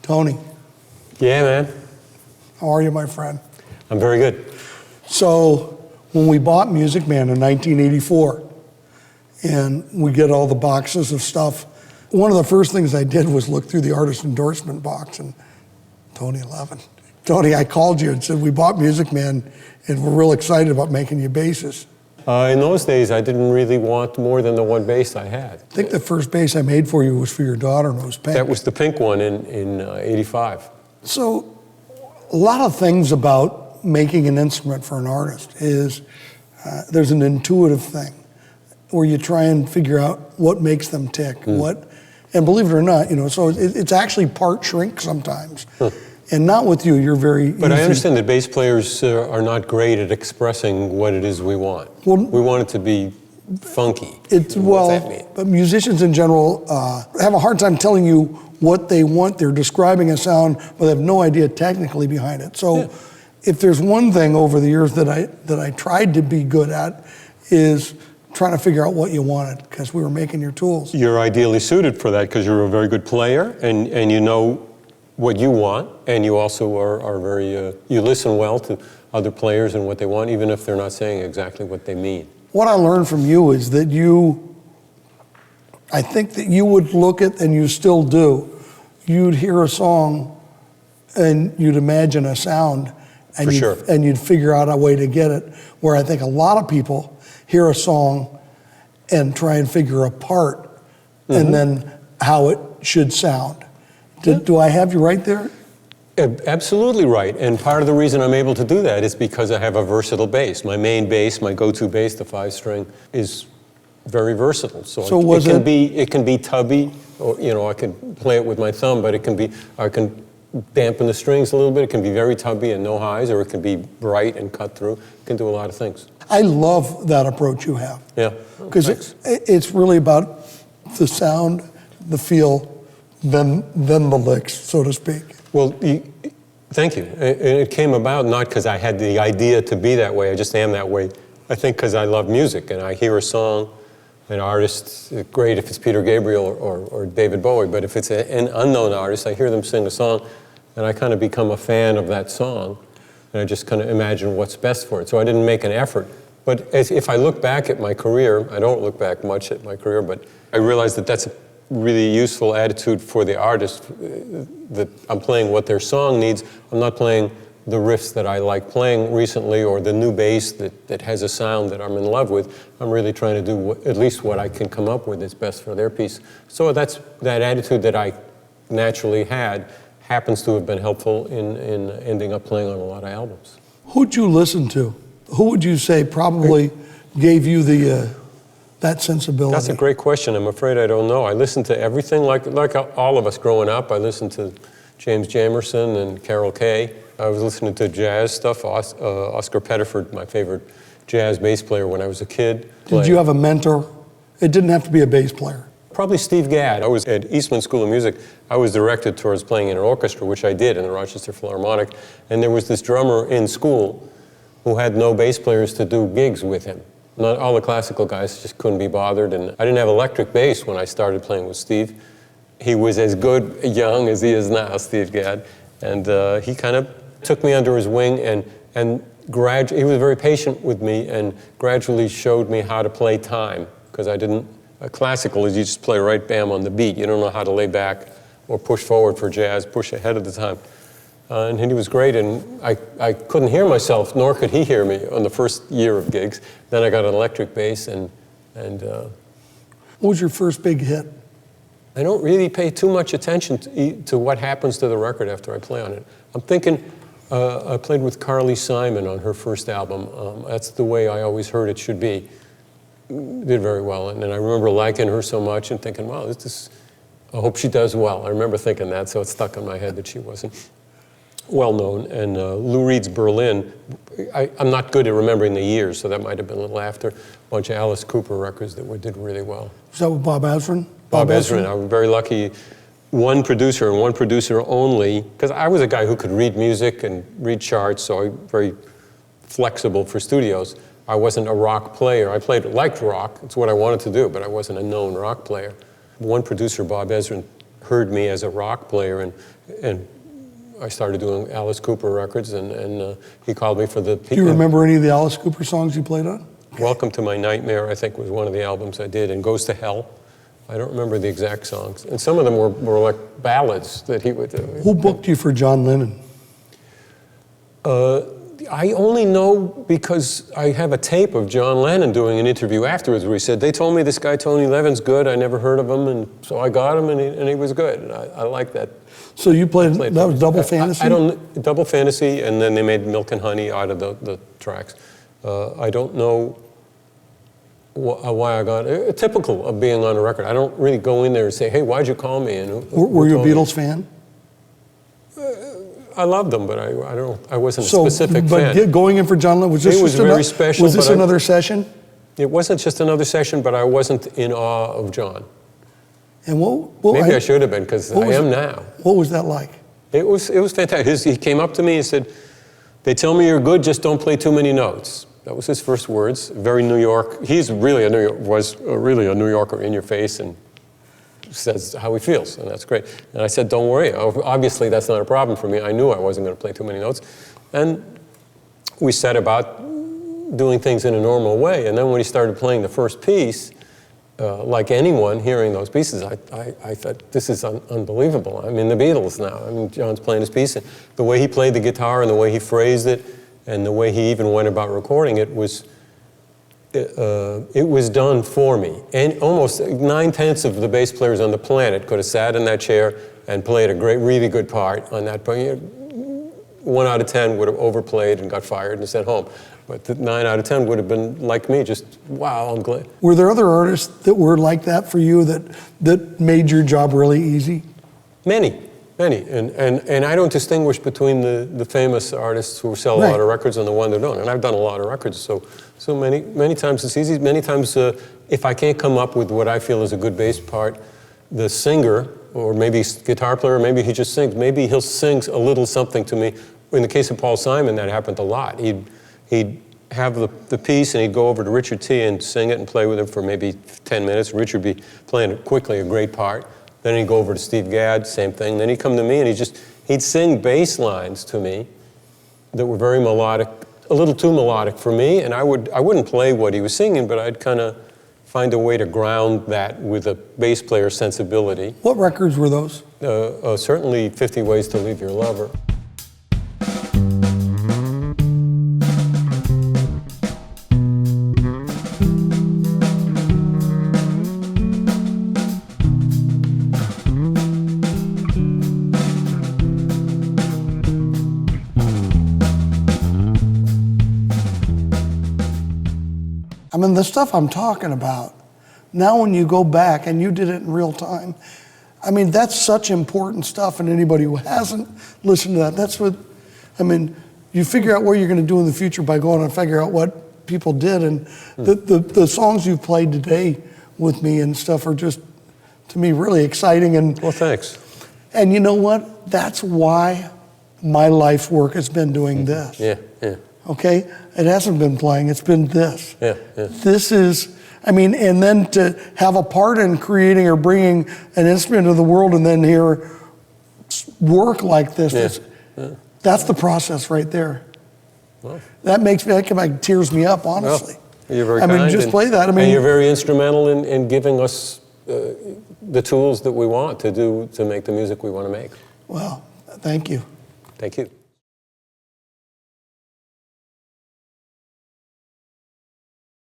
Tony. Yeah, man. How are you, my friend? I'm very good. So, when we bought Music Man in 1984, and we get all the boxes of stuff, one of the first things I did was look through the artist endorsement box, and Tony Levin. Tony, I called you and said, we bought Music Man, and we're real excited about making you bassist. In those days, I didn't really want more than the one bass I had. I think the first bass I made for you was for your daughter, and it was pink. That was the pink one in '85. So, a lot of things about making an instrument for an artist is there's an intuitive thing where you try and figure out what makes them tick, and believe it or not, so it's actually part shrink sometimes. And not with you, you're very But easy. I understand that bass players are not great at expressing what it is we want. Well, we want it to be funky. What's that mean? But musicians in general have a hard time telling you what they want. They're describing a sound, but they have no idea technically behind it. So if there's one thing over the years that I tried to be good at is trying to figure out what you wanted, because we were making your tools. You're ideally suited for that because you're a very good player and you know what you want, and you also are very, you listen well to other players and what they want, even if they're not saying exactly what they mean. What I learned from you is that I think that you would look at, and you still do, you'd hear a song and you'd imagine a sound, and you'd figure out a way to get it, where I think a lot of people hear a song and try and figure a part and then how it should sound. Do I have you right there? Absolutely right, and part of the reason I'm able to do that is because I have a versatile bass. My main bass, my go-to bass, the 5-string, is very versatile. So it can be tubby, or I can play it with my thumb, but I can dampen the strings a little bit. It can be very tubby and no highs, or it can be bright and cut through. It can do a lot of things. I love that approach you have. Yeah, because it's really about the sound, the feel, then the licks, so to speak. Well, thank you. It came about not because I had the idea to be that way. I just am that way. I think because I love music, and I hear a song, an artist, great if it's Peter Gabriel or David Bowie, but if it's an unknown artist, I hear them sing a song, and I kind of become a fan of that song, and I just kind of imagine what's best for it. So I didn't make an effort. But if I look back at my career, I don't look back much at my career, but I realize that that's a really useful attitude for the artist, that I'm playing what their song needs. I'm not playing the riffs that I like playing recently or the new bass that has a sound that I'm in love with. I'm really trying to do at least what I can come up with is best for their piece. So that attitude that I naturally had happens to have been helpful in ending up playing on a lot of albums. Who'd you listen to? Who would you say probably gave you that sensibility? That's a great question. I'm afraid I don't know. I listened to everything, like all of us growing up. I listened to James Jamerson and Carol Kay. I was listening to jazz stuff. Oscar Pettiford, my favorite jazz bass player when I was a kid. Did you have a mentor? It didn't have to be a bass player. Probably Steve Gadd. I was at Eastman School of Music. I was directed towards playing in an orchestra, which I did in the Rochester Philharmonic. And there was this drummer in school who had no bass players to do gigs with him. Not all the classical guys just couldn't be bothered, and I didn't have electric bass when I started playing with Steve. He was as good young as he is now, Steve Gadd, and he kind of took me under his wing and gradually, he was very patient with me and gradually showed me how to play time, because classical is you just play right bam on the beat. You don't know how to lay back or push forward for jazz, push ahead of the time. And he was great, and I couldn't hear myself, nor could he hear me on the first year of gigs. Then I got an electric bass, and what was your first big hit? I don't really pay too much attention to what happens to the record after I play on it. I'm thinking, I played with Carly Simon on her first album. That's the way I always heard it should be. Did very well, and I remember liking her so much and thinking, wow, I hope she does well. I remember thinking that, so it stuck in my head that she wasn't well-known. And Lou Reed's Berlin, I'm not good at remembering the years, so that might have been a little after. A bunch of Alice Cooper records that did really well. Is that with Bob Ezrin? Bob Ezrin. I was very lucky. One producer and one producer only, because I was a guy who could read music and read charts, so I'm very flexible for studios. I wasn't a rock player. I liked rock. It's what I wanted to do, but I wasn't a known rock player. One producer, Bob Ezrin, heard me as a rock player, and I started doing Alice Cooper records, and he called me for the... Do you remember any of the Alice Cooper songs you played on? Welcome to My Nightmare, I think, was one of the albums I did, and Goes to Hell. I don't remember the exact songs. And some of them were like ballads that he would do. Who booked you for John Lennon? I only know because I have a tape of John Lennon doing an interview afterwards where he said, they told me this guy Tony Levin's good, I never heard of him, and so I got him, and he was good. And I like that. So you played that was Double Fantasy? I don't, Double Fantasy, and then they made Milk and Honey out of the tracks. I don't know why I got it. Typical of being on a record. I don't really go in there and say, hey, why'd you call me? And were you a Beatles fan? I loved them, but I wasn't a specific fan. But going in for John Lennon, was this it was very special. Was this another session? It wasn't just another session, but I wasn't in awe of John. And maybe I should have been, because I am now. What was that like? It was fantastic. He came up to me and said, they tell me you're good, just don't play too many notes. That was his first words. Very New York. He's really was really a New Yorker, in your face, and says how he feels, and that's great. And I said, don't worry. Obviously, that's not a problem for me. I knew I wasn't going to play too many notes. And we set about doing things in a normal way. And then when he started playing the first piece, like anyone hearing those pieces, I thought, this is unbelievable. I'm in the Beatles now. I mean, John's playing his piece. And the way he played the guitar and the way he phrased it and the way he even went about recording it was done for me. And almost 9/10 of the bass players on the planet could have sat in that chair and played a really good part on that. 1 out of 10 would have overplayed and got fired and sent home. But 9 out of 10 would have been like me, just, wow, I'm glad. Were there other artists that were like that for you that made your job really easy? Many. And I don't distinguish between the famous artists who sell a lot of records and the one that don't. And I've done a lot of records, so many times it's easy. Many times, if I can't come up with what I feel is a good bass part, the singer, or maybe guitar player, maybe he just sings, maybe he'll sing a little something to me. In the case of Paul Simon, that happened a lot. He'd have the piece, and he'd go over to Richard T. and sing it and play with him for maybe 10 minutes. Richard would be playing quickly a great part. Then he'd go over to Steve Gadd, same thing. Then he'd come to me, and he'd sing bass lines to me that were very melodic, a little too melodic for me, and I wouldn't play what he was singing, but I'd kind of find a way to ground that with a bass player sensibility. What records were those? Certainly 50 Ways to Leave Your Lover. I mean, the stuff I'm talking about, now when you go back, and you did it in real time, I mean, that's such important stuff, and anybody who hasn't listened to that, that's what, I mean, you figure out what you're going to do in the future by going and figure out what people did, and the songs you've played today with me and stuff are just, to me, really exciting. And well, thanks. And you know what? That's why my life work has been doing this. Yeah. Okay? It hasn't been playing, it's been this. Yeah. This is, I mean, and then to have a part in creating or bringing an instrument to the world and then hear work like this, that's the process right there. Well, that tears me up, honestly. Well, you're very kind. I mean, just play that. I mean, and you're very instrumental in giving us the tools that we want to make the music we want to make. Well, thank you. Thank you.